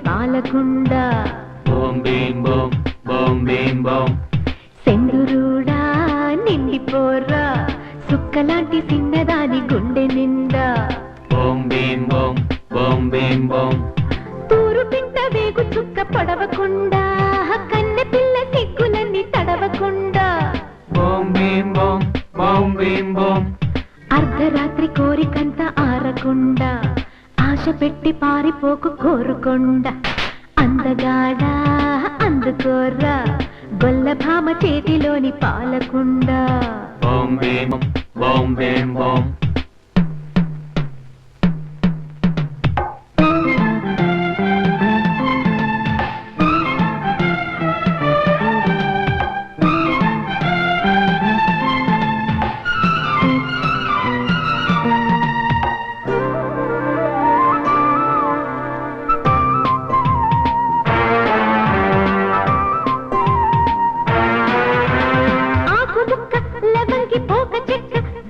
పాలకుండ బోం బీం బోం బోం బీం బోం సెందురుడా నిండిపోరా సుక్కలాంటి చిన్నదాని గుండె నిండా బోం బీం బోం బోం బీం బోం తూరు పింట వేగు చుక్క పడవకుండా కన్నె పిల్ల సిగ్గులన్నీ తడవకుండా బోం బీం బోం బోం బీం బోం అర్ధరాత్రి కోరికంత ఆరకుండా ఆశ పెట్టి పారిపోకు కోరుకొండ అందగాడా అందుకోర్రా గొల్లభామ చేతిలోని పాలకుండ బోం బీం బోం బీం బోం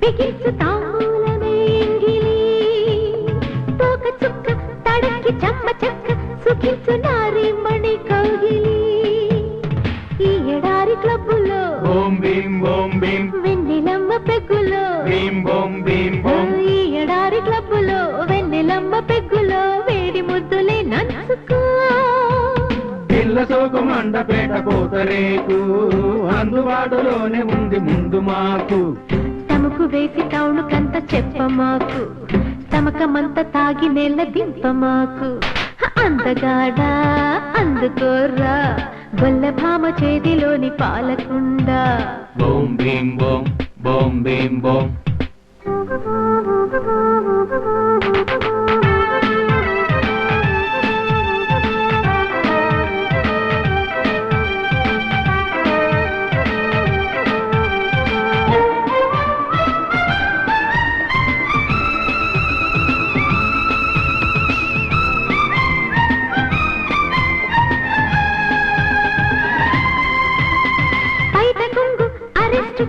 బిగించు తాంబూలమేంగిలి తోక చుక్క తడక్కి చెమ్మ చెక్క సుఖించు నారి మణి కౌగిలి ఈ ఎడారి క్లబ్బులో బోం బీం బోం బీం వెన్నెలమ్మ పెగ్గులో బీం బోం బీం బోం ఈ ఎడారి క్లబ్బులో వెన్నెలమ్మ పెగ్గులో వేడి ముద్దులే నంచుకో పిల్ల సోకు మండపేట కోతరేకు అందుబాటులోనే ఉంది ముందు మాకు తమకు వేసి టౌను కంత చెప్పమాకు తమకమంత తాగి నెల దింపమాకు అందగాడా అందుకోర్రా గొల్లభామ చేతిలోని పాలకుండ బోం బీం బోం బోం బీం బోం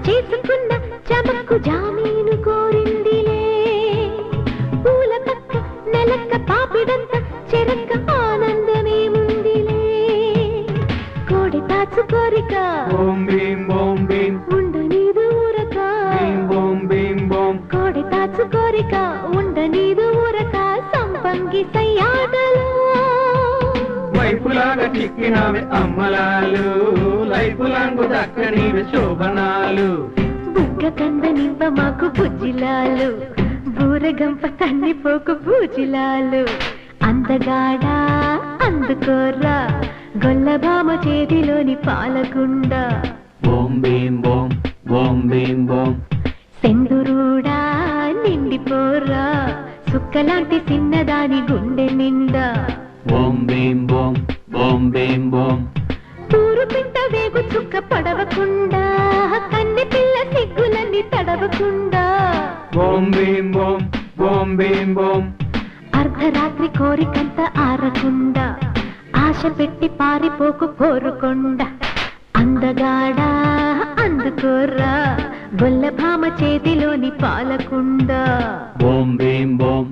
చేసుకున్న చమక్కు జామీను కోరిందిలే పూల పక్క నెలక్క పాపిడంత చెరక్క ఆనందమేముందిలే కోడి తాచు కోరిక బోం బీం బోం బీం ఉండ నీదు ఊరక బీం బోం బీం బోం కోడి తాచు కోరిక ఉండ నీదు ఊరక సంపంగి సయ్యాటలో వైపులాగా చిక్కినవి అమ్మలాలు లైపులాంగు దక్కనివి శోభనాలు బుగ్గ కందనివ్వ మాకు బుజ్జిలాలు బూరగంప తన్నిపోకు బూజిలాలు అందగాడా అందుకోర్రా గొల్లభామ చేతిలోని పాలకుండ బోం బీం బోం బోం బీం బోం సెందురుడా నిండిపోరా సుక్కలాంటి చిన్నదాని గుండె నిండా బోం బీం బోం బోం బీం బోం తూరు పింట వేగు చుక్క పడవకుండా కన్నె పిల్ల సిగ్గులన్నీ తడవకుండా బోం బీం బోం బోం బీం బోం అర్ధరాత్రి కోరికంత ఆరకుండా ఆశ పెట్టి పారిపోకు కోరుకొండ అందగాడా అందుకోర్రా గొల్లభామ చేతిలోని పాలకుండ బోం బీం బోం